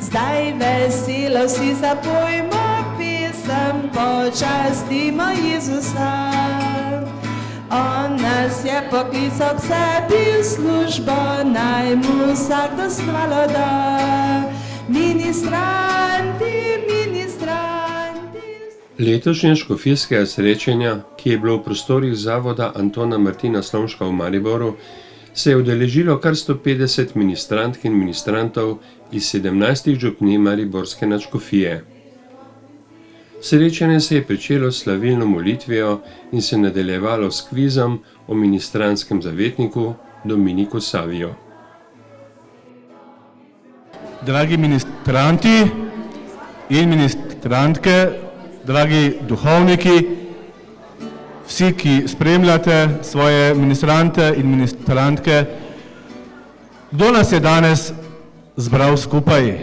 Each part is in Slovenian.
Zdaj veselo si zapojmo pesem, počastimo Jezusa. On nas je poklical k sebi v službo, naj mu vsakdo slavo da. Ministranti. Letošnje škofijskega srečanja, ki je bilo v prostorih zavoda Antona Martina Slomška v Mariboru, se je udeležilo kar 150 ministrantk in ministrantov iz 17 župnij mariborske nadškofije. Srečanje se je pričelo s slavilno molitvijo in se nadaljevalo s kvizom o ministranskem zavetniku Dominiku Saviju. Dragi ministranti in ministrantke, dragi duhovniki, vsi, ki spremljate svoje ministrante in ministrantke, kdo nas je danes zbral skupaj?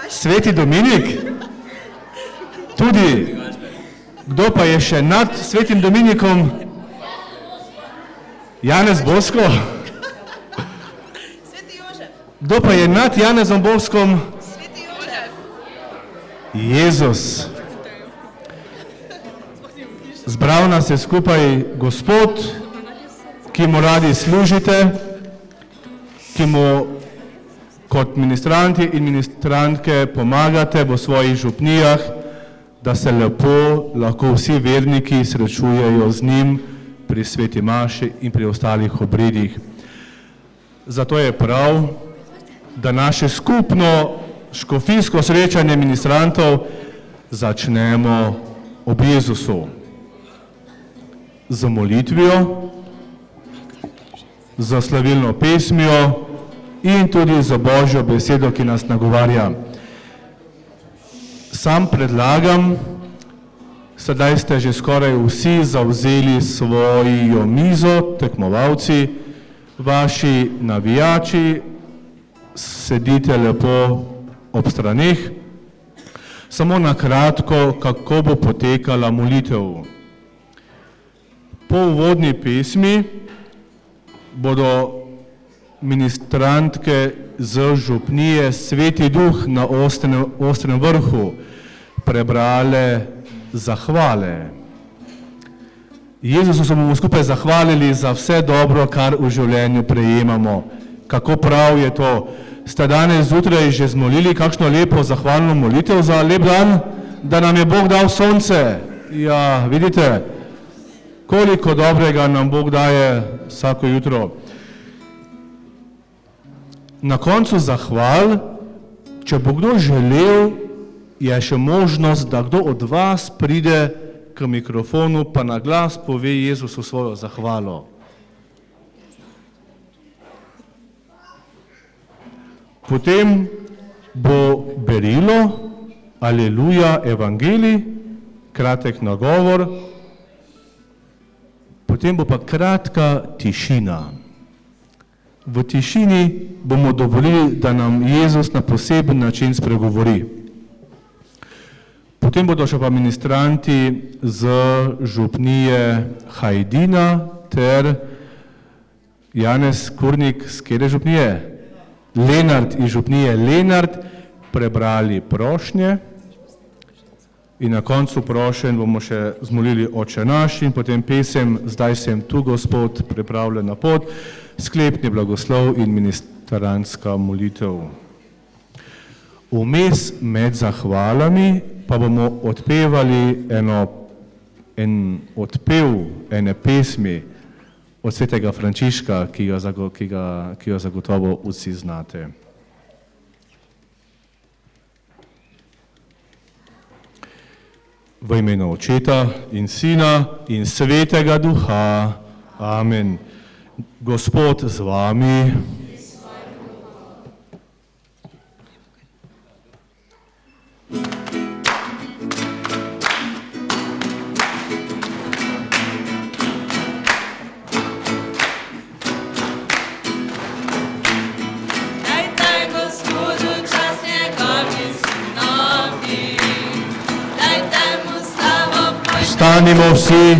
Sveti Dominik? Tudi. Kdo pa je še nad svetim Dominikom? Janez Bosko? Sveti Jožef. Kdo pa je nad Janezom Boskom? Sveti Jožef. Jezus. Zbral nas je skupaj Gospod, ki mu radi služite, ki mu kot ministranti in ministrantke pomagate v svojih župnijah, da se lepo lahko vsi verniki srečujejo z njim pri sveti maši in pri ostalih obredih. Zato je prav, da naše skupno škofijsko srečanje ministrantov začnemo ob Jezusu. Z molitvijo, z slavilno pesmijo in tudi za Božjo besedo, ki nas nagovarja. Sam predlagam, sedaj ste že skoraj vsi zavzeli svojo mizo, tekmovalci, vaši navijači, sedite lepo ob straneh. Samo na kratko, kako bo potekala molitev. Po uvodni pesmi bodo ministrantke z župnije Sveti Duh na Ostrem vrhu prebrale zahvale. Jezusu se bomo skupaj zahvalili za vse dobro, kar v življenju prejemamo. Kako prav je to. Ste danes zjutraj že zmolili kakšno lepo zahvalno molitev za lep dan, da nam je Bog dal sonce? Ja, vidite, koliko dobrega nam Bog daje vsako jutro. Na koncu zahval, če bo kdo želel, je še možnost, da kdo od vas pride k mikrofonu pa na glas pove Jezusu svojo zahvalo. Potem bo berilo, aleluja, evangelij, kratek nagovor, potem bo pa kratka tišina. V tišini bomo dovolili, da nam Jezus na poseben način spregovori. Potem bodo še pa ministranti z župnije Hajdina ter Janez Kurnik z katere župnije? Lenart iz župnije Lenart prebrali prošnje in na koncu prošenj bomo še zmolili Oče naš in potem pesem Zdaj sem tu, Gospod, pripravljen na pot, sklepni blagoslov in ministrantska molitev. Vmes med zahvalami pa bomo odpevali en odpev ene pesmi od svetega Frančiška, ki jo zagotovo vsi znate. V imenu Očeta in Sina in Svetega Duha. Amen. Gospod z vami. Stanimo vsi.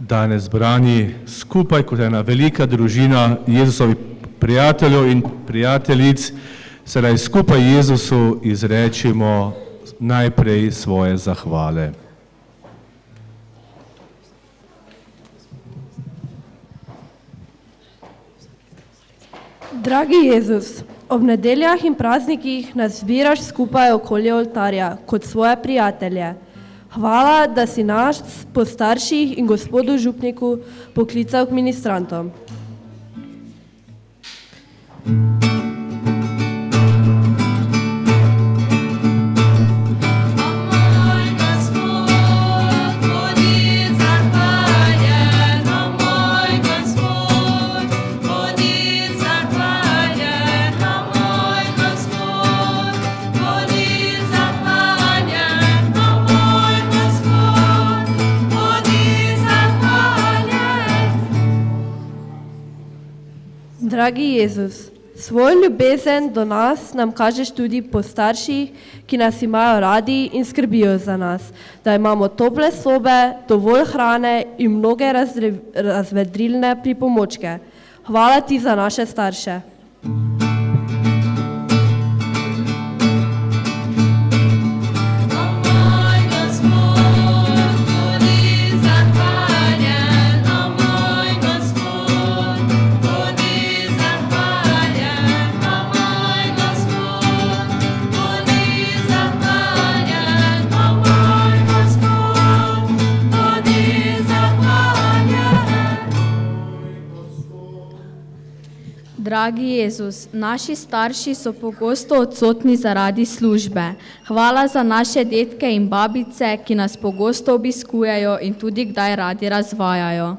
danes zbrani skupaj kot ena velika družina Jezusovih prijateljev in prijateljic, sedaj skupaj Jezusu izrečimo najprej svoje zahvale. Dragi Jezus, ob nedeljah in praznikih nas zbiraš skupaj okoli oltarja kot svoje prijatelje. Hvala, da si nas po starših in gospodu župniku poklical k ministrantom. Dragi Jezus, svoj ljubezen do nas nam kažeš tudi po starših, ki nas imajo radi in skrbijo za nas, da imamo tople sobe, dovolj hrane in mnoge razvedrilne pripomočke. Hvala ti za naše starše. Dragi Jezus, naši starši so pogosto odsotni zaradi službe. Hvala za naše dedke in babice, ki nas pogosto obiskujejo in tudi kdaj radi razvajajo.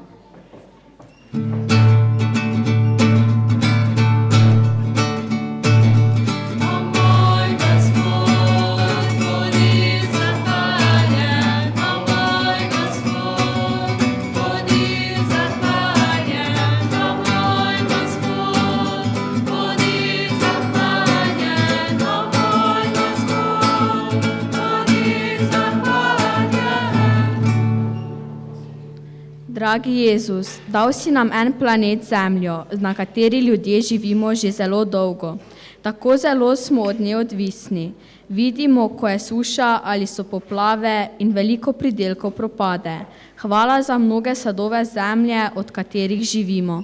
Dragi Jezus, dal si nam en planet Zemljo, na kateri ljudje živimo že zelo dolgo. Tako zelo smo od nje odvisni. Vidimo, ko je suša ali so poplave in veliko pridelkov propade. Hvala za mnoge sadove zemlje, od katerih živimo.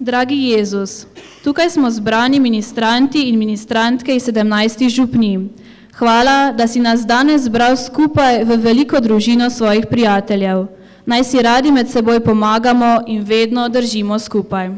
Dragi Jezus, tukaj smo zbrani ministranti in ministrantke iz 17 župnij. Hvala, da si nas danes zbral skupaj v veliko družino svojih prijateljev. Naj si radi med seboj pomagamo in vedno držimo skupaj.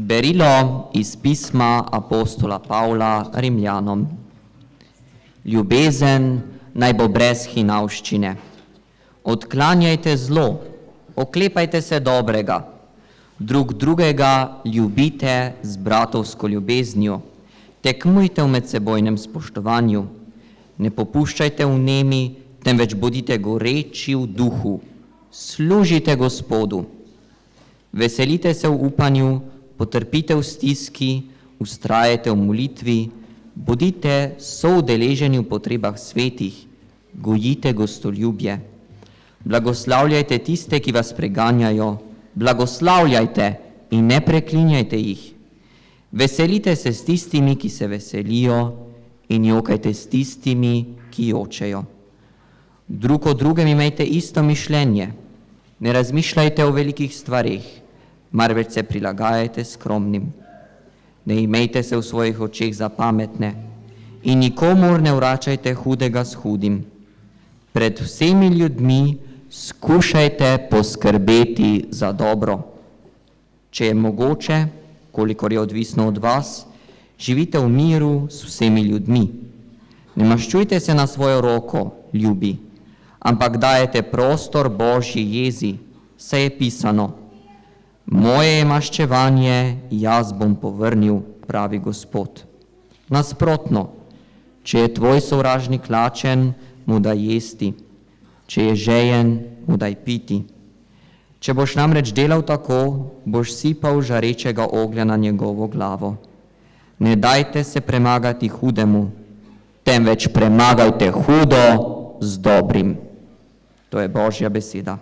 Berilo iz pisma apostola Pavla Rimljanom. Ljubezen naj bo brez hinavščine. Odklanjajte zlo, oklepajte se dobrega, drug drugega ljubite z bratovsko ljubeznijo, tekmujte v medsebojnem spoštovanju, ne popuščajte v nemi, temveč bodite goreči v duhu, služite Gospodu, veselite se v upanju, potrpite v stiski, vztrajajte v molitvi, bodite soudeleženi v potrebah svetih, gojite gostoljubje. Blagoslavljajte tiste, ki vas preganjajo, blagoslavljajte in ne preklinjajte jih. Veselite se s tistimi, ki se veselijo, in jokajte s tistimi, ki jočejo. Drug o drugem imejte isto mišljenje. Ne razmišljajte o velikih stvarih, marveč se prilagajajte skromnim. Ne imejte se v svojih očeh za pametne in nikomur ne vračajte hudega s hudim. Pred vsemi ljudmi skušajte poskrbeti za dobro. Če je mogoče, kolikor je odvisno od vas, živite v miru s vsemi ljudmi. Ne maščujte se na svojo roko, ljubi, ampak dajete prostor Božji jezi, saj je pisano: moje je maščevanje, jaz bom povrnil, pravi Gospod. Nasprotno, če je tvoj sovražnik lačen, mu daj jesti, če je žejen, mu daj piti. Če boš namreč delal tako, boš sipal žarečega oglja na njegovo glavo. Ne dajte se premagati hudemu, temveč premagajte hudo z dobrim. To je Božja beseda.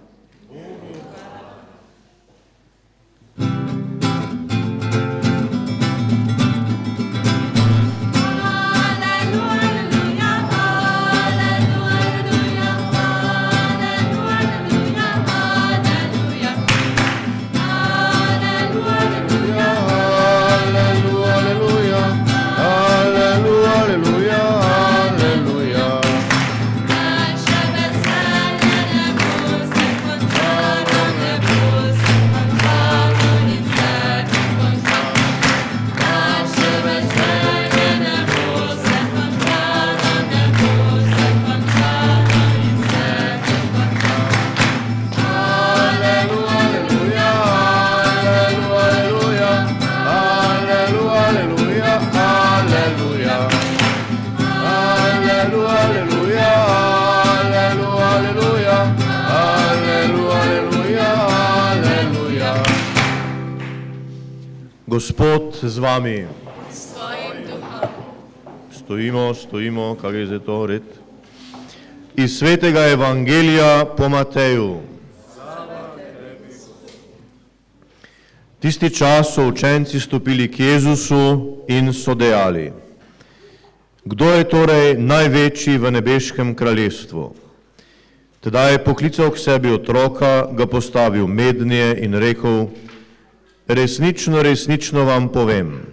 Gospod z vami. Stojimo, kak je zdaj to red. Iz svetega evangelija po Mateju. Tisti čas so učenci stopili k Jezusu in so dejali: kdo je torej največji v nebeškem kraljestvu? Tedaj je poklical k sebi otroka, ga postavil mednje in rekel: resnično vam povem,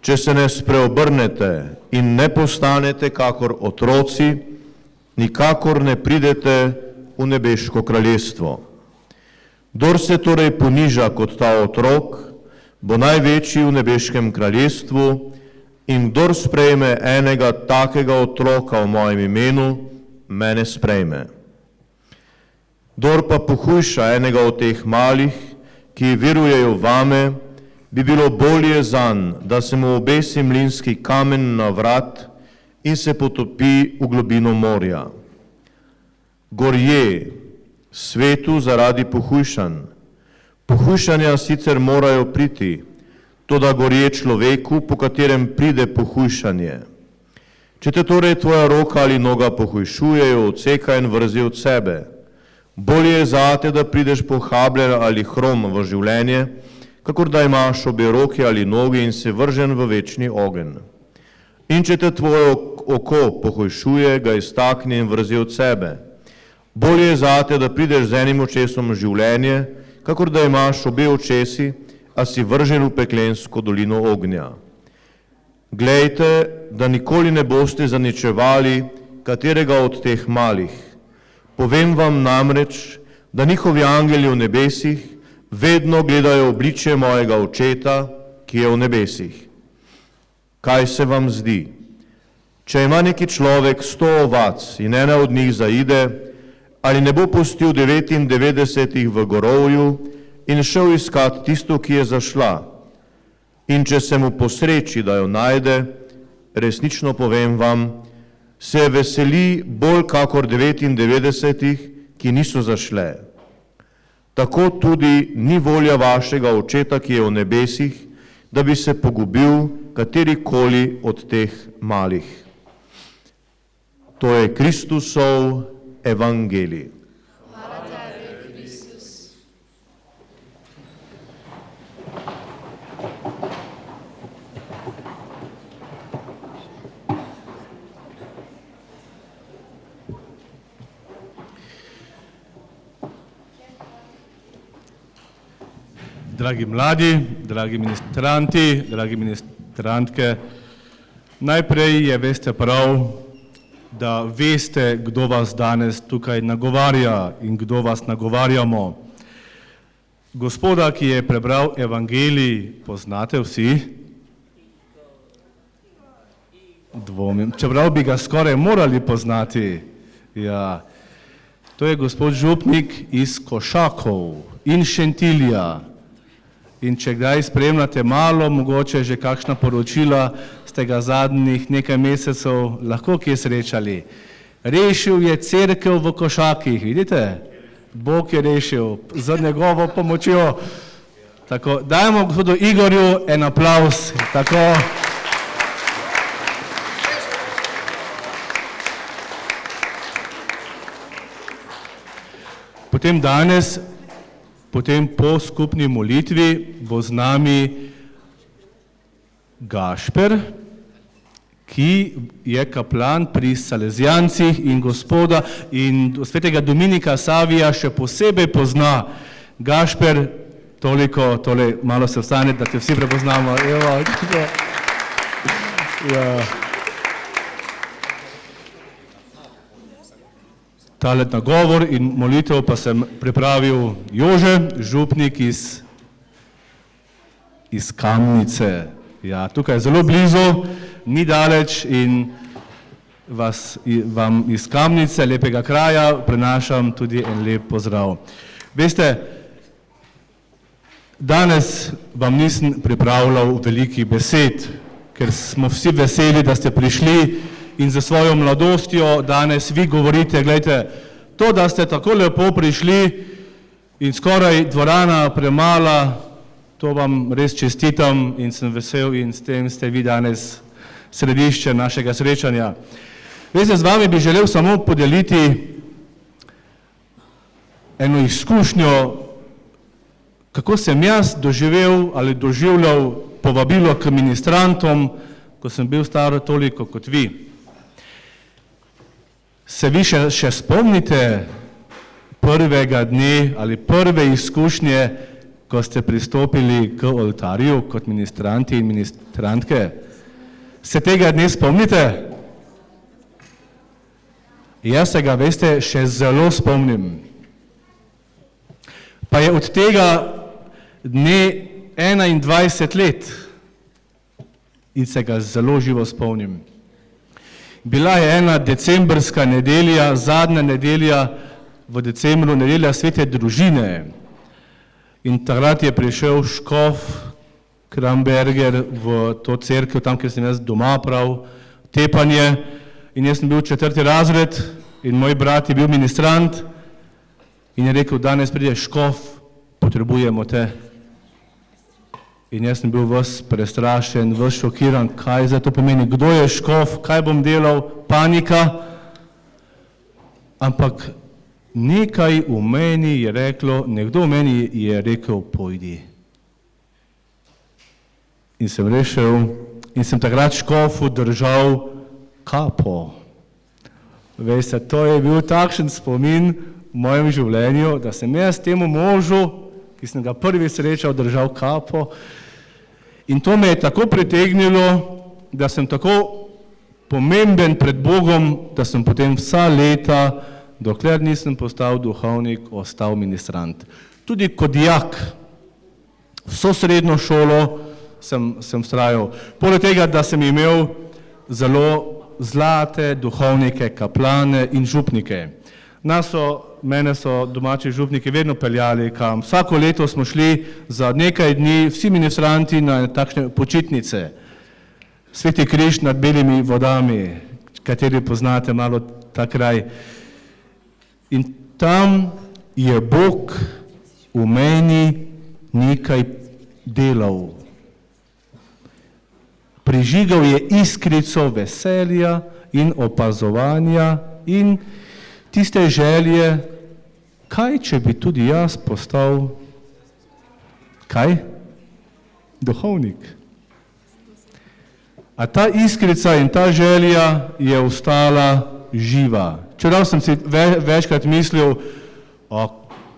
če se ne spreobrnete in ne postanete kakor otroci, nikakor ne pridete v nebeško kraljestvo. Kdor se torej poniža kot ta otrok, bo največji v nebeškem kraljestvu, in kdor sprejme enega takega otroka v mojem imenu, mene sprejme. Kdor pa pohujša enega od teh malih, ki verujejo vame, bi bilo bolje zanj, da se mu obesi mlinski kamen na vrat in se potopi v globino morja. Gorje svetu zaradi pohujšanj. Pohujšanja sicer morajo priti, toda gorje človeku, po katerem pride pohujšanje. Če te torej tvoja roka ali noga pohujšujejo, odsekaj in vrzi od sebe. Bolje je zate, da prideš pohabljen ali hrom v življenje, kakor da imaš obe roki ali nogi in se vržen v večni ogenj. In če te tvoje oko pohujšuje, ga iztakni in vrzi od sebe. Bolje je zate, da prideš z enim očesom v življenje, kakor da imaš obe očesi, a si vržen v peklensko dolino ognja. Glejte, da nikoli ne boste zaničevali katerega od teh malih. Povem vam namreč, da njihovi angeli v nebesih vedno gledajo obličje mojega očeta, ki je v nebesih. Kaj se vam zdi? Če ima neki človek 100 ovac in ena od njih zaide, ali ne bo pustil 99 v gorovju in šel iskat tisto, ki je zašla? In če se mu posreči, da jo najde, resnično povem vam, se veseli bolj kakor 99, ki niso zašle. Tako tudi ni volja vašega očeta, ki je v nebesih, da bi se pogubil katerikoli od teh malih. To je Kristusov evangelij. Dragi mladi, dragi ministranti, dragi ministrantke, najprej je, veste prav, da veste, kdo vas danes tukaj nagovarja in kdo vas nagovarjamo. Gospoda, ki je prebral evangelij, poznate vsi? Dvomim, čeprav bi ga skoraj morali poznati. Ja. To je gospod župnik iz Košakov in Šentilja. In če kdaj spremljate malo, mogoče že kakšna poročila, ste ga zadnjih nekaj mesecev lahko kje srečali. Rešil je cerkev v Košakih, vidite? Bog je rešil z njegovo pomočjo. Tako, dajmo gospodu Igorju en aplavz. Tako. Potem danes, potem po skupni molitvi bo z nami Gašper, ki je kaplan pri Salezijancih in gospoda in svetega Dominika Savija še posebej pozna. Gašper, toliko, malo se vstane, da te vsi prepoznamo. Evo, ja. Tale nagovor in molitev pa sem pripravil Jože, župnik iz Kamnice. Ja, tukaj zelo blizu, ni daleč in vam iz Kamnice, lepega kraja, prenašam tudi en lep pozdrav. Veste, danes vam nisem pripravljal velikih besed, ker smo vsi veseli, da ste prišli in za svojo mladostjo danes vi govorite, gledajte, to, da ste tako lepo prišli in skoraj dvorana premala, to vam res čestitam in sem vesel in s tem ste vi danes središče našega srečanja. Veste, z vami bi želel samo podeliti eno izkušnjo, kako sem jaz doživel ali doživljal povabilo k ministrantom, ko sem bil star toliko kot vi. Se vi še spomnite prvega dne ali prve izkušnje, ko ste pristopili k oltarju kot ministranti in ministrantke? Se tega dne spomnite? Jaz se ga, veste, še zelo spomnim. Pa je od tega dne 21 let in se ga zelo živo spomnim. Bila je ena decembrska nedelja, zadnja nedelja v decembru, nedelja Svete družine. In takrat je prišel škof Kramberger v to cerkev, tam, kjer sem jaz doma prav, tepanje. In jaz sem bil 4. razred in moj brat je bil ministrant in je rekel, danes pride škof, potrebujemo te. In jaz sem bil ves prestrašen, ves šokiran, kaj za to pomeni, kdo je škof, kaj bom delal, panika. Ampak nekaj v meni je reklo, nekdo v meni je rekel, pojdi. In sem rešil in sem takrat škofu držal kapo. Veste, to je bil takšen spomin v mojem življenju, da sem jaz temu možu, ki sem ga prvi srečal, držal kapo. In to me je tako pritegnilo, da sem tako pomemben pred Bogom, da sem potem vsa leta, dokler nisem postal duhovnik, ostal ministrant. Tudi kot dijak, vso srednjo šolo sem vztrajal. Poleg tega, da sem imel zelo zlate duhovnike, kaplane in župnike. Mene so domači župniki vedno peljali kam. Vsako leto smo šli za nekaj dni, vsi ministranti na takšne počitnice. Sveti križ nad belimi vodami, kateri poznate malo ta kraj. In tam je Bog v meni nekaj delal. Prižigal je iskrico veselja in opazovanja in tiste želje, kaj če bi tudi jaz postal, kaj? Duhovnik. A ta iskrica in ta želja je ostala živa. Čeprav sem si večkrat mislil,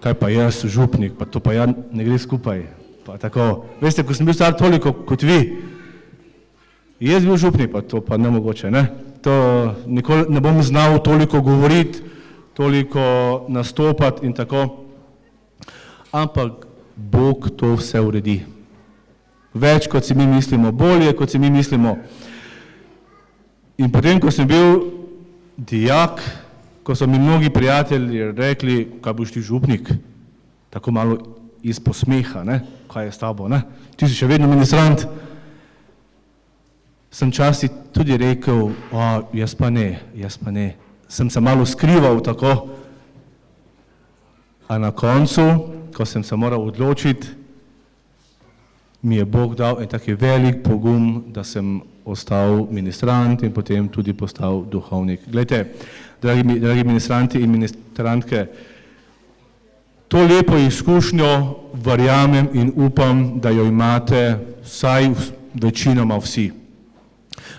kaj pa jaz, župnik, pa to pa ja ne gre skupaj. pa tako. Veste, ko sem bil star toliko kot vi, jaz bil župnik, pa to pa nemogoče, ne? To nikoli ne bom znal toliko govoriti, toliko nastopati in tako. Ampak Bog to vse uredi. Več, kot si mi mislimo, bolje, kot si mi mislimo. In potem, ko sem bil dijak, ko so mi mnogi prijatelji rekli, kaj boš ti župnik, tako malo iz posmeha, ne? Kaj je s tabo, ne? Ti si še vedno ministrant. Sem časi tudi rekel, jaz pa ne. Sem se malo skrival tako. A na koncu, ko sem se moral odločiti, mi je Bog dal en taki velik pogum, da sem ostal ministrant in potem tudi postal duhovnik. Glejte, dragi ministranti in ministrantke, to lepo izkušnjo verjamem in upam, da jo imate vsaj večinoma vsi.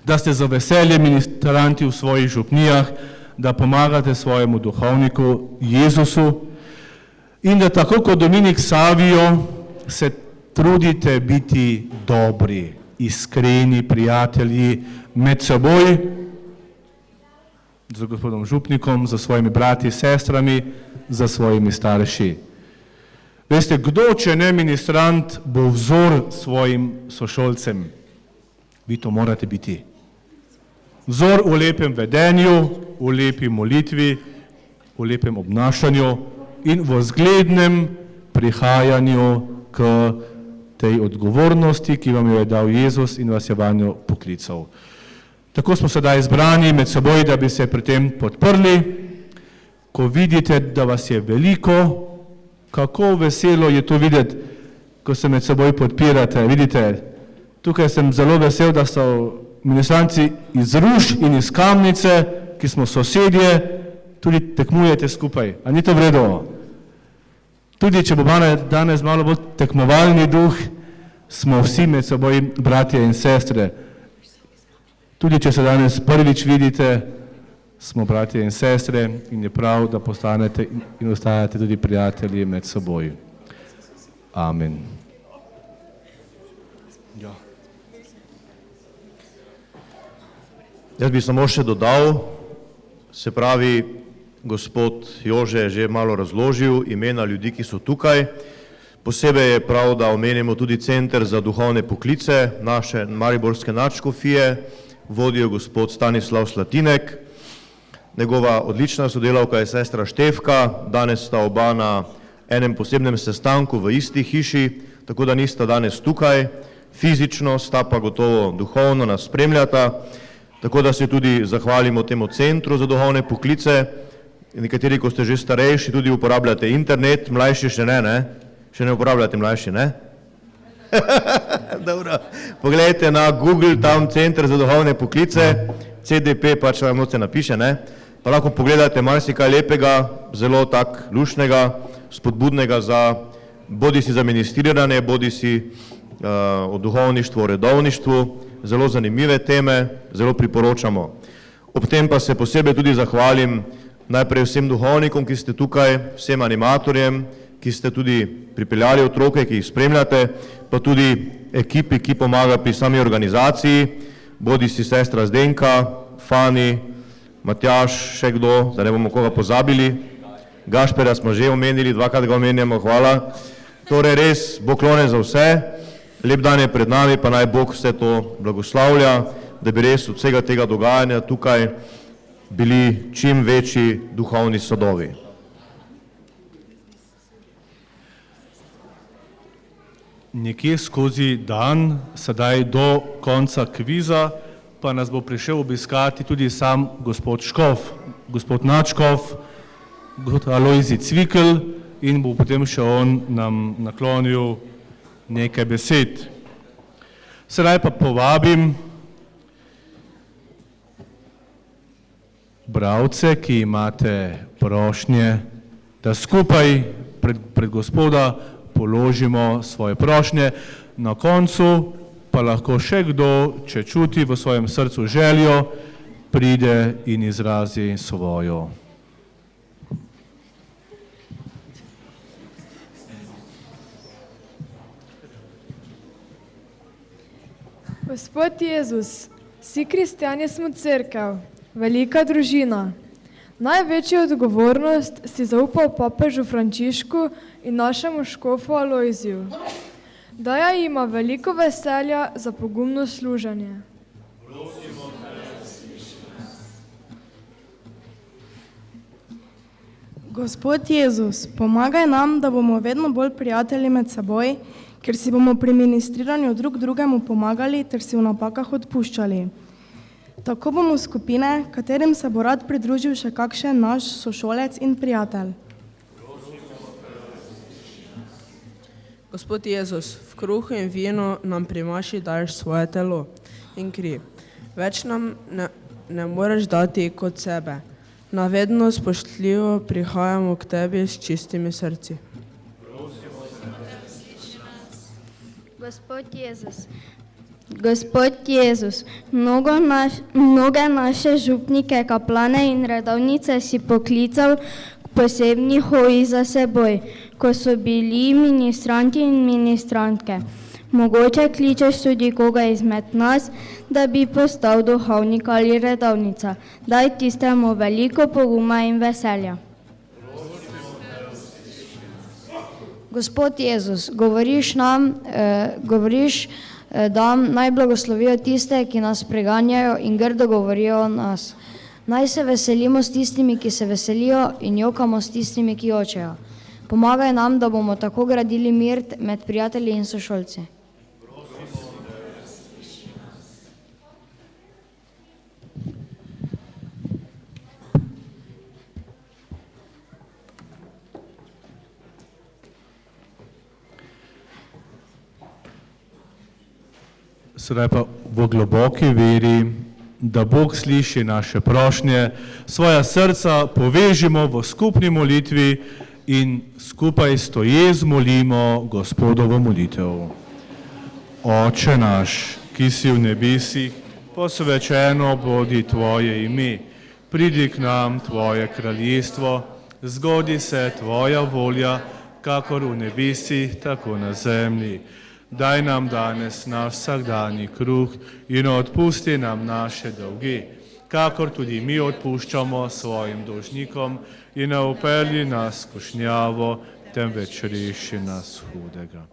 Da ste za veselje ministranti v svojih župnijah, da pomagate svojemu duhovniku Jezusu in da tako kot Dominik Savijo se trudite biti dobri, iskreni prijatelji med seboj, z gospodom župnikom, za svojimi brati, sestrami, za svojimi starši. Veste, kdo, če ne ministrant, bo vzor svojim sošolcem? Vi to morate biti. Vzor v lepem vedenju, v lepi molitvi, v lepem obnašanju in v zglednem prihajanju k tej odgovornosti, ki vam jo je dal Jezus in vas je vanjo poklical. Tako smo sedaj zbrani med seboj, da bi se pri tem podprli. Ko vidite, da vas je veliko, kako veselo je to videti, ko se med seboj podpirate. Vidite, tukaj sem zelo vesel, da so ministranci iz Ruš in iz Kamnice, ki smo sosedje, tudi tekmujete skupaj. A ni to vredno? Tudi če bo danes malo bolj tekmovalni duh, smo vsi med seboj bratje in sestre. Tudi če se danes prvič vidite, smo bratje in sestre in je prav, da postanete in ostajate tudi prijatelji med seboj. Amen. Ja. Jaz bi samo še dodal, se pravi, gospod Jože je že malo razložil imena ljudi, ki so tukaj. Posebej je prav, da omenimo tudi Center za duhovne poklice naše mariborske nadškofije, vodijo gospod Stanislav Slatinek, njegova odlična sodelavka je sestra Štefka, danes sta oba na enem posebnem sestanku v isti hiši, tako da nista danes tukaj, fizično sta pa gotovo duhovno nas spremljata, tako da se tudi zahvalimo temu Centru za duhovne poklice. Nekateri, ko ste že starejši, tudi uporabljate internet, mlajši še ne? Še ne uporabljate mlajši, ne? Dobro, pogledajte na Google, tam Center za duhovne poklice, CDP pač vam noce napiše, ne? Pa lahko pogledate marsikaj lepega, zelo tak lušnega, spodbudnega za bodisi za ministriranje, bodisi o duhovništvu, o redovništvu, zelo zanimive teme, zelo priporočamo. Ob tem pa se posebej tudi zahvalim najprej vsem duhovnikom, ki ste tukaj, vsem animatorjem, ki ste tudi pripeljali otroke, ki jih spremljate, pa tudi ekipi, ki pomaga pri sami organizaciji, bodisi sestra Zdenka, Fani, Matjaž, še kdo, da ne bomo koga pozabili. Gašperja smo že omenili, dvakrat ga omenjamo, hvala. Torej res, Bog klone za vse, lep dan je pred nami, pa naj Bog vse to blagoslavlja, da bi res od vsega tega dogajanja tukaj bili čim večji duhovni sadovi. Nekje skozi dan, sedaj do konca kviza, pa nas bo prišel obiskati tudi sam gospod Škof, gospod nadškof, gospod Alojzij Cvikl in bo potem še on nam naklonil nekaj besed. Sedaj pa povabim bralce, ki imate prošnje, da skupaj pred Gospoda položimo svoje prošnje. Na koncu pa lahko še kdo, če čuti v svojem srcu željo, pride in izrazi svojo. Gospod Jezus, vsi kristjani smo cerkev, velika družina. Največjo odgovornost si zaupal papežu Frančišku in našemu škofu Alojziju. Daja ima veliko veselja za pogumno služenje. Gospod Jezus, pomagaj nam, da bomo vedno bolj prijatelji med seboj, ker si bomo pri ministriranju drug drugemu pomagali ter si v napakah odpuščali. Tako bomo skupine, katerim se bo rad pridružil še kakšen naš sošolec in prijatelj. Gospod Jezus, v kruhu in vinu nam pri maši daješ svoje telo in kri. Več nam ne moreš dati kot sebe. Navedno spoštljivo prihajamo k tebi s čistimi srci. Gospod Jezus, mnoge naše župnike, kaplane in redovnice si poklical k posebni hoji za seboj, ko so bili ministranti in ministrantke. Mogoče kličeš tudi koga izmed nas, da bi postal duhovnik ali redovnica. Daj tistemu veliko poguma in veselja. Gospod Jezus, govoriš nam, da naj blagoslovijo tiste, ki nas preganjajo in grdo govorijo o nas. Naj se veselimo s tistimi, ki se veselijo in jokamo s tistimi, ki jočejo. Pomagaj nam, da bomo tako gradili mir med prijatelji in sošolci. Sedaj pa v globoki veri, da Bog sliši naše prošnje, svoja srca povežimo v skupni molitvi in skupaj stoje zmolimo Gospodovo molitev. Oče naš, ki si v nebesih, posvečeno bodi Tvoje ime, pridi k nam Tvoje kraljestvo, zgodi se Tvoja volja, kakor v nebesih, tako na zemlji. Daj nam danes naš vsakdanji kruh in odpusti nam naše dolge, kakor tudi mi odpuščamo svojim dolžnikom in ne vpelji nas v skušnjavo, temveč reši nas hudega.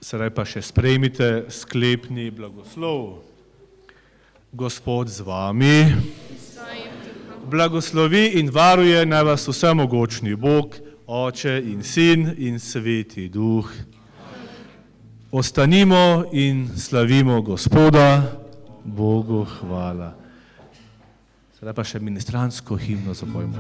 Sedaj pa še sprejmite sklepni blagoslov. Gospod z vami, blagoslovi in varuje naj vas vsemogočni Bog, Oče in Sin in Sveti Duh. Ostanimo in slavimo Gospoda, Bogu hvala. Sedaj pa še ministrantsko himno zapojmo.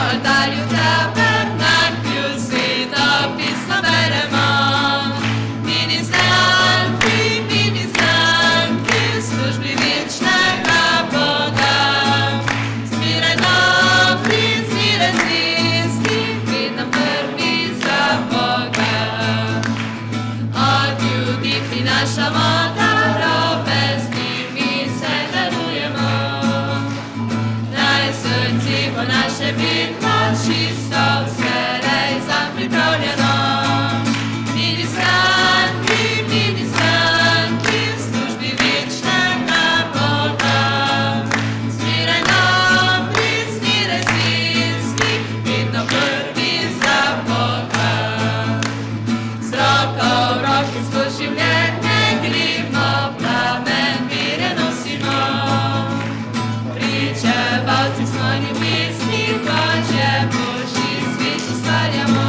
oltarju tabernaklju sveto pismo beremo. Ministranti v službi večnega Boga, zmeraj dobri, zmeraj zvesti, vedno prvi za Boga. Od ljudi prinašamo darove, z njimi se darujemo. Naj srce po naše vidno čisto, vselej za pripravljeno. Ministranti v službi večnega Boga, zmeraj dobri, zmeraj zvesti, vedno prvi za Boga. Z roko v roki skozi življenje gremo, plamen vere nosimo. Pričevalci smo nebesni, Božje, Božji svet ustvarjamo.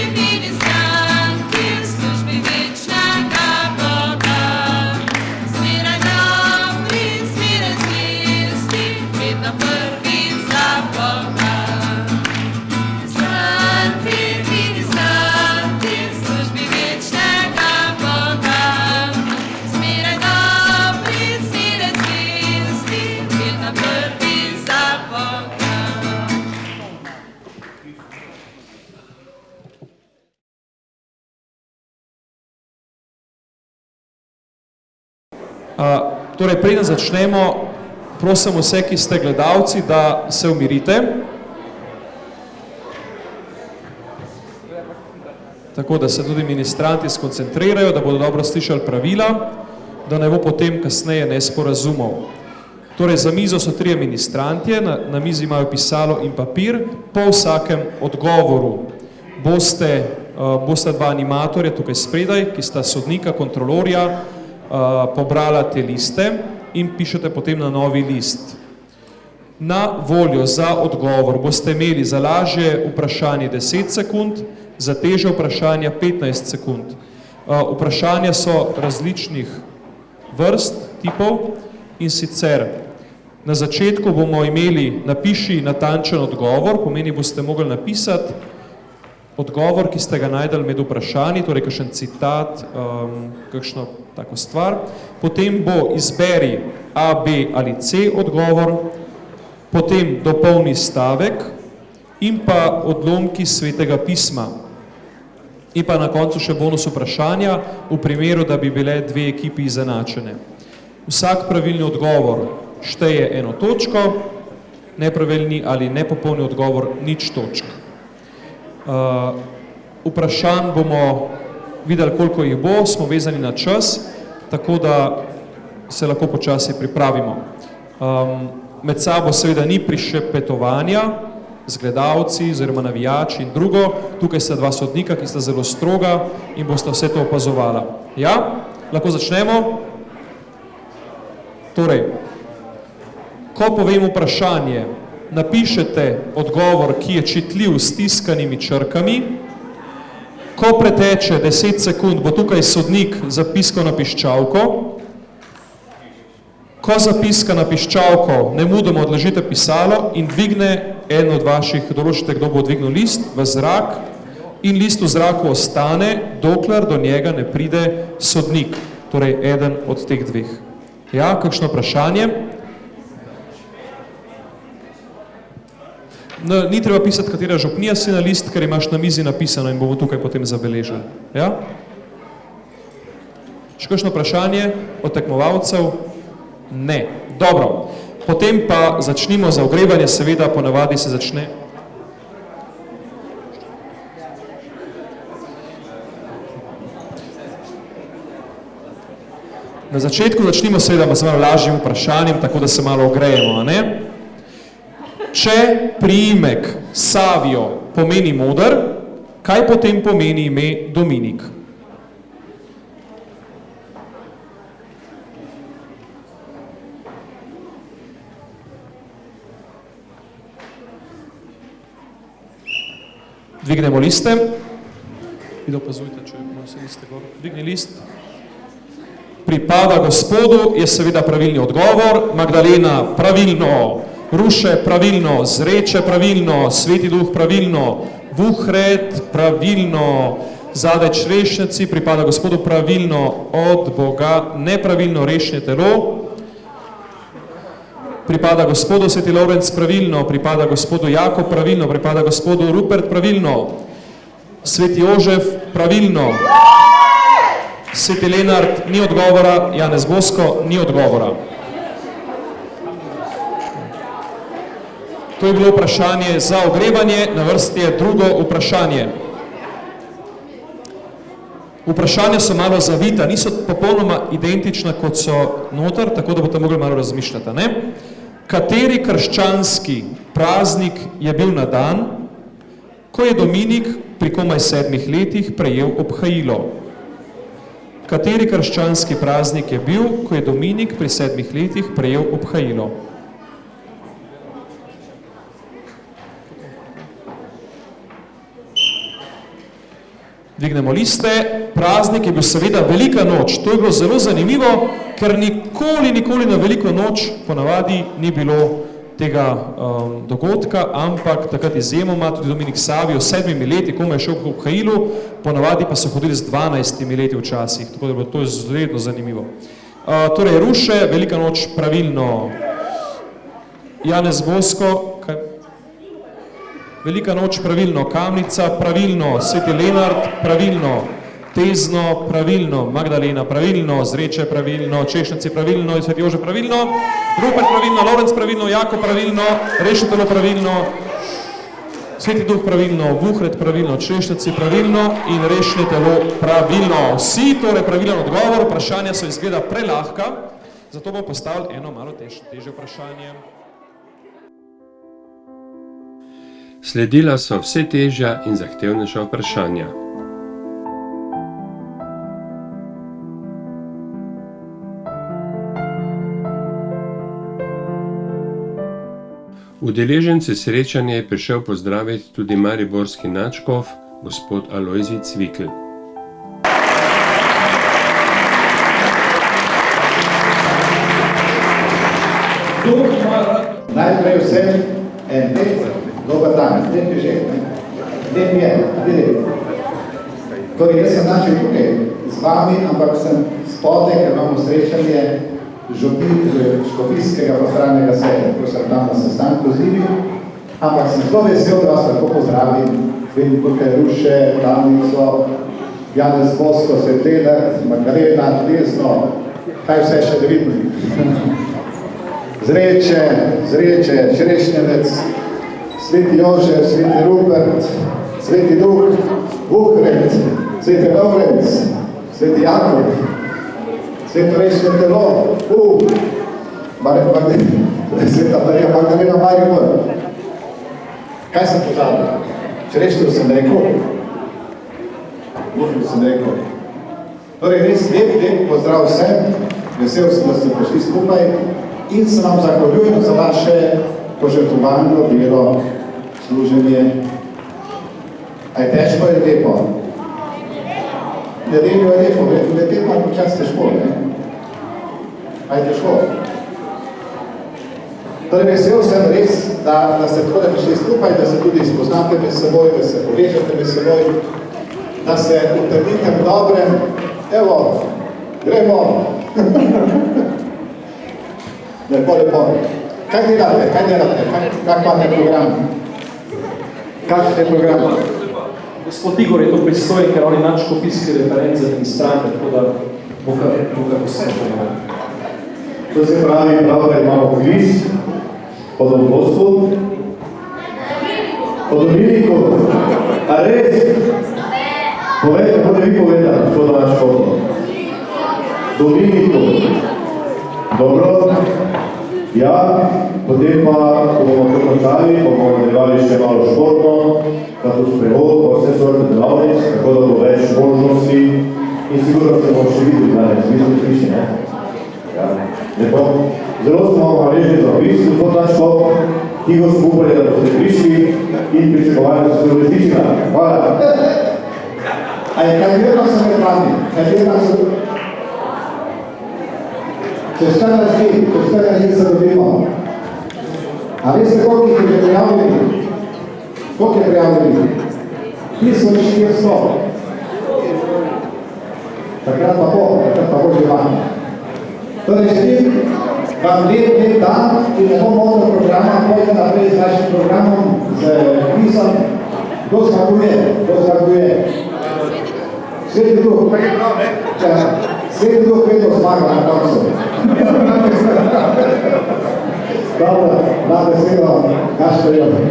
Ministranti v službi večnega Boga, zmeraj dobri, zmeraj zvesti, vedno prvi za Boga. Ministranti v službi večnega Boga, zmeraj dobri, zmeraj zvesti, vedno prvi za Boga. Torej, preden začnemo, prosim vse, ki ste gledalci, da se umirite. Tako, da se tudi ministranti skoncentrirajo, da bodo dobro slišali pravila, da ne bo potem kasneje nesporazumov. Torej, za mizo so 3 ministrantje, na mizi imajo pisalo in papir, po vsakem odgovoru boste 2 animatorja tukaj spredaj, ki sta sodnika, kontrolorja, pobrala te liste in pišete potem na novi list. Na voljo za odgovor boste imeli za lažje vprašanje 10 sekund, za težje vprašanja 15 sekund. Vprašanja so različnih vrst, tipov in sicer na začetku bomo imeli napiši natančen odgovor, pomeni boste mogli napisati odgovor, ki ste ga najdeli med vprašanji, torej kakšen citat, kakšno tako stvar. Potem bo izberi A, B ali C odgovor, potem dopolni stavek in pa odlomki Svetega pisma. In pa na koncu še bonus vprašanja, v primeru, da bi bile 2 ekipi izenačene. Vsak pravilni odgovor šteje 1 točko, nepravilni ali nepopolni odgovor 0 točk. Vprašanj bomo videli, koliko jih bo, smo vezani na čas, tako da se lahko počasi pripravimo. Med sabo seveda ni prišepetovanja z gledalci oziroma navijači in drugo. Tukaj sta 2 sodnika, ki sta zelo stroga in bosta vse to opazovala. Ja? Lahko začnemo? Torej, ko povem vprašanje, napišete odgovor, ki je čitljiv s tiskanimi črkami. Ko preteče 10 sekund, bo tukaj sodnik zapiskal na piščalko. Ko zapiska na piščalko, nemudoma odložite pisalo in dvigne eden od vaših, določite, kdo bo dvignil list v zrak in list v zraku ostane, dokler do njega ne pride sodnik, torej eden od teh 2. Ja, kakšno vprašanje? No, ni treba pisati, katera župnija si na list, ker imaš na mizi napisano in bomo tukaj potem zabeležili. Ja? Še kakšno vprašanje od tekmovalcev? Ne. Dobro. Potem pa začnimo za ogrevanje, seveda ponavadi se začne. Na začetku začnimo seveda z malo lažjim vprašanjem, tako da se malo ogrejemo, ne? Če priimek Savio pomeni moder, kaj potem pomeni ime Dominik? Dvignemo liste. Vi opazujte, če imamo vse liste gor. Dvigni list. Pripada Gospodu je seveda pravilni odgovor. Magdalena pravilno Ruše pravilno, Zreče pravilno, Sveti Duh pravilno, Vuhred pravilno, zadaj črešnjaci pripada Gospodu pravilno, od Boga nepravilno rešnje telo, pripada Gospodu Sveti Lorenc pravilno, pripada Gospodu Jakob pravilno, pripada Gospodu Rupert pravilno, Sveti Jožef pravilno, Sveti Lenart ni odgovora, Janez Bosko ni odgovora. To je bilo vprašanje za ogrevanje, na vrsti je drugo vprašanje. Vprašanja so malo zavita, niso popolnoma identična, kot so noter, tako da boste mogli malo razmišljati. Ne? Kateri krščanski praznik je bil na dan, ko je Dominik pri komaj 7 letih prejel obhajilo? Kateri krščanski praznik je bil, ko je Dominik pri 7 letih prejel obhajilo? Dvignemo liste, praznik je bil seveda Velika noč. To je bilo zelo zanimivo, ker nikoli na Veliko noč ponavadi ni bilo tega dogodka, ampak takrat izjemoma tudi Dominik Savio s 7 leti, komaj šel po obhajilu, ponavadi pa so hodili z 12 leti včasih, tako da bilo to izredno zanimivo. Torej, Ruše, Velika noč pravilno, Janez Bosko, kaj? Velika noč pravilno, Kamnica pravilno, Sveti Lenart pravilno, Tezno pravilno, Magdalena pravilno, Zreče pravilno, Češnjaci pravilno, Sveti Jože pravilno, Rupert pravilno, Lorenc pravilno, Jakob pravilno, Rešnje telo pravilno, Sveti Duh pravilno, Vuhred pravilno, Češnjaci pravilno in Rešnje telo pravilno. Vsi torej pravilen odgovor, vprašanja so izgleda prelahka, zato bom postavil eno malo težje vprašanje. Sledila so vse težja in zahtevnejša vprašanja. Udeležence srečanja je prišel pozdraviti tudi mariborski nadškof, gospod Alojzij Cvikl. Najprej vsem en pester. Dobar dan, lep je že, lep je, vidite. Torej, jaz sem načel tukaj z vami, ampak sem spodaj, ker imamo srečanje škofijskega pastoral sveta, ko sem tam na sestanku z njimi, ampak sem zelo vesel, da vas lahko pozdravim. Vidim tukaj Ruše, Kamnico, Janez Bosko, Sveti Lenart, Magdalena, Tezno, kaj vse še da vidim. Zreče, Črešnjevec, Sveti Jožef, Sveti Rupert, Sveti Duh, Vuhred, Sveti Lorenc, Sveti Jakob, Sveto Rešnje telo, Sveta Marija Magdalena Maribor. Kaj sem pozabil? Črešnjev sem rekel. Vuhred sem rekel. Torej, res lep pozdrav vsem, vesel sem, da ste prišli skupaj in se vam zahvaljujem za vaše požrtvovalno delo, služenje. A je težko, je lepo? Nedeljo je lepo, lepo je počas težko, ne? A je težko? Torej, vesel sem res, da ste tako da prišli skupaj, da se tudi spoznate med seboj, da se povežete med seboj, da se utrdite v dobrem. Evo, gremo. Lepo. Kaj delate? Kak imate program? Kak je program? Gospod Igor je to pristojen, ker on je nadškofijski referent za administrante, tako da bo kar posebno. To se pravi, da imamo kviz po Dombostu, po Dominiku. A res? Povejte, kako vi povedali, što da naš škofo? Dominiku. Dobro. Ja, potem pa, ko bomo to končali, bomo nadaljevali še malo športno, tako sprehod, pa vse sorte delavnic, tako da bo več možnosti in sigurno se bomo še videli danes, mi smo prišli, ne? Ja, lepo. Zelo smo hvaležni za obisk, gospod Nadškof, tiho smo upali, da boste prišli in pričakovali so se uresničila. Hvala. A je kandidiral sem med vami? Kandidiral sem... Čez 14 dni se dobimo. A veste, koliko jih je prijavili? Koliko je prijavili? 1400. Takrat pa bo že vam. Torej, želim vam lep dan in ne bomo od programa, pojte naprej z našim programom, z kvizom. Kdo zmaguje? Sveti duh. Sveti duh vedno zmaga na koncu. Dobro, da besedo, Gašper Jožek.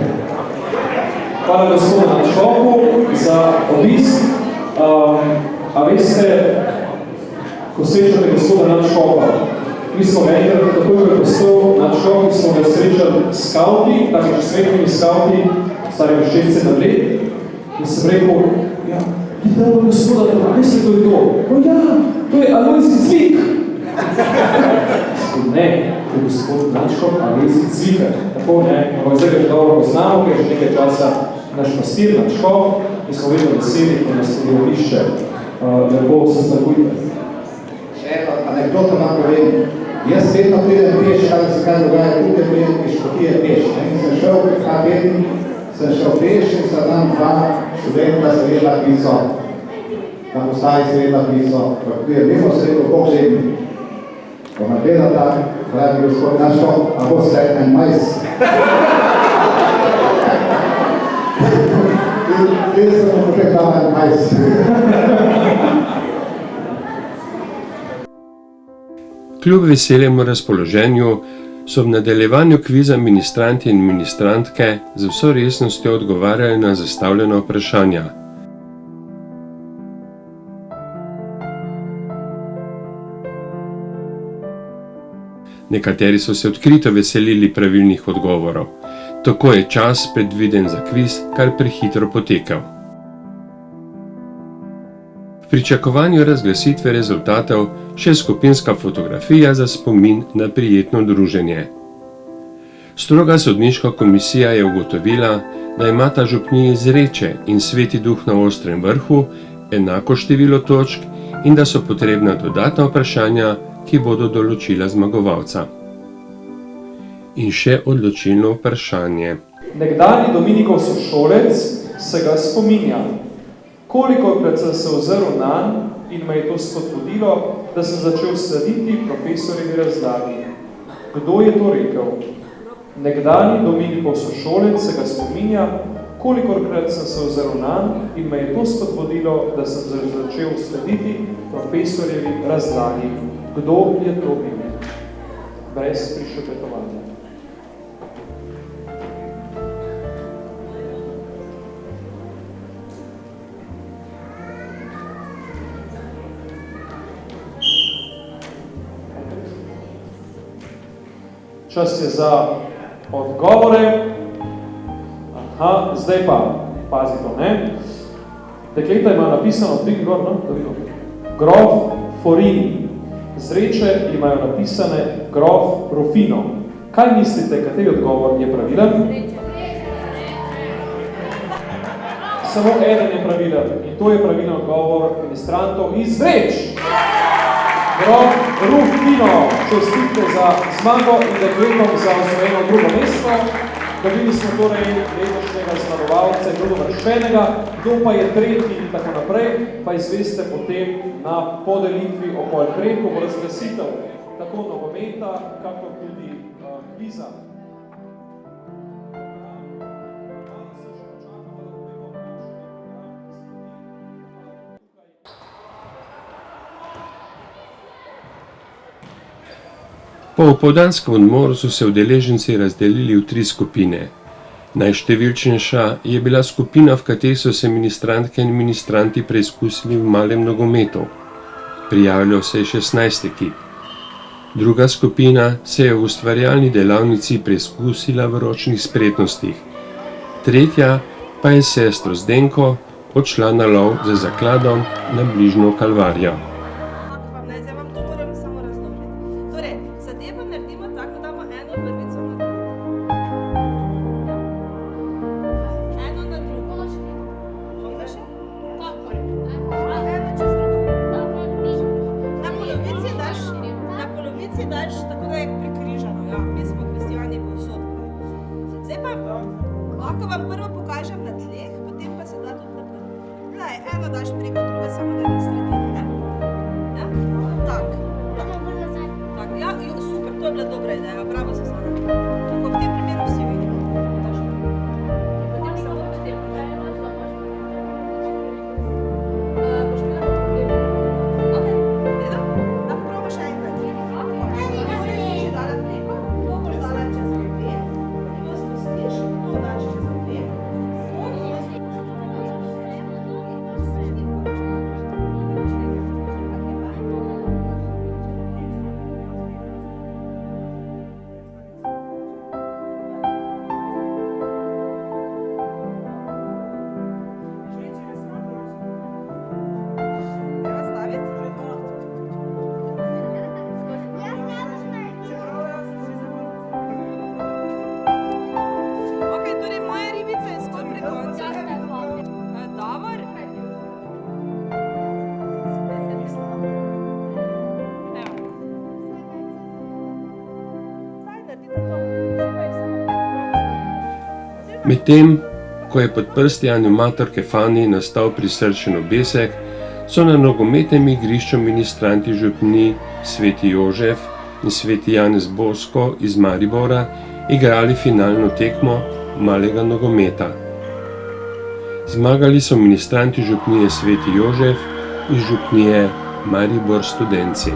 Hvala gospodu nadškofu za obisk. A veste, ko srečate gospoda nadškofa, mi smo enkrat, takoj ko je postal nadškof, smo ga srečali skauti, tako svetnimi skauti, starimi 6-7 let, in sem rekel, ja, vidimo gospoda, kaj se to je to? O ja, to je Alojzij Cvik. Ne, to je gospod nadškof Alojzij Cvikar. Tako ne, ampak zdaj ga že dobro poznamo, ker je že nekaj časa naš pastir, nadškof, in smo vedno veseli, ko nas tudi obišče. Lepo se stakujte. Še eno anekdoto vam povem. Jaz vedno pridem peš, ali se kaj dogaja, tukaj pridem iz Škofije peš. In sem šel peš in sem tam dva študenta seveda kvizo. Na postaji seveda kvizo. Prije mimo se rekel, Bog ženi. Ko me gledata, pravi gospod nadškof, a bo se en majs. Gdje sem mu potek dal en majs. Kljub veselemu razpoloženju so v nadaljevanju kviza ministranti in ministrantke z vso resnostjo odgovarjali na zastavljena vprašanja. Nekateri so se odkrito veselili pravilnih odgovorov. Tako je čas predviden za kviz kar prehitro potekal. V pričakovanju razglasitve rezultatov še skupinska fotografija za spomin na prijetno druženje. Stroga sodniška komisija je ugotovila, da imata župniji Zreče in Sveti duh na Ostrem vrhu enako število točk in da so potrebna dodatna vprašanja, ki bodo določila zmagovalca. In še odločilno vprašanje. Nekdanji Dominikov sošolec se ga spominja. Kolikokrat sem se ozrl nanj in me je to spodbudilo, da sem začel slediti profesorjevi razlagi. Kdo je to rekel? Nekdanji Dominikov sošolec se ga spominja, kolikokrat sem se ozrl nanj in me je to spodbudilo, da sem začel slediti profesorjevi razlagi. Kdo je to bil? Brez prišepetovanja. Čas je za odgovore. Aha, zdaj pa, pazi to, ne? Dekleta ima napisano, dvig gor, no? Grof Forini. Zreče imajo napisane grof Rufino. Kaj mislite, kateri odgovor je pravilen? Samo eden je pravilen in to je pravilen odgovor ministrantov iz Zreč. Grof Rufino, čestitke za zmago in dekletom za osvojeno drugo mesto. Dobili smo torej letošnjega zmagovalca in drugovrščenega, kdo pa je tretji in tako naprej, pa izveste potem na podelitvi o pol treh, ko bo razglasitev tako nogometa, kakor tudi kviza. Po opoldanskem odmoru so se udeleženci razdelili v 3 skupine. Najštevilčnejša je bila skupina, v kateri so se ministrantke in ministranti preizkusili v malem nogometu. Prijavilo se je 16 ekip. Druga skupina se je v ustvarjalni delavnici preizkusila v ročnih spretnostih. Tretja pa je sestro Zdenko odšla na lov za zakladom na bližnjo Kalvarijo. Lahko vam prvo pokažem na tleh, potem pa se da tudi naprej. Glej, eno daš preko, drugo samo da na sredini, ne? Ja? Tak. Tak, ja, super, to je bila dobra ideja, bravo Suzana. Tako v tem primeru vsi vidimo. Potem samo potem, kaj je možno, boš bila potem. Ok, redo? Da popravimo še enkrat. Si dala preko, to boš dala čez dve, to spustiš, to daš čez dve. Ok, torej moja ribica je skoraj pri koncu. Davor? Evo. Zdaj naredite to. Medtem, ko je pod prsti animatorke Fani nastal prisrčen obesek, so na nogometnem igrišču ministranti župnij Sveti Jožef in Sveti Janez Bosko iz Maribora igrali finalno tekmo malega nogometa. Zmagali so ministranti župnije Sveti Jožef in župnije Maribor Studenci.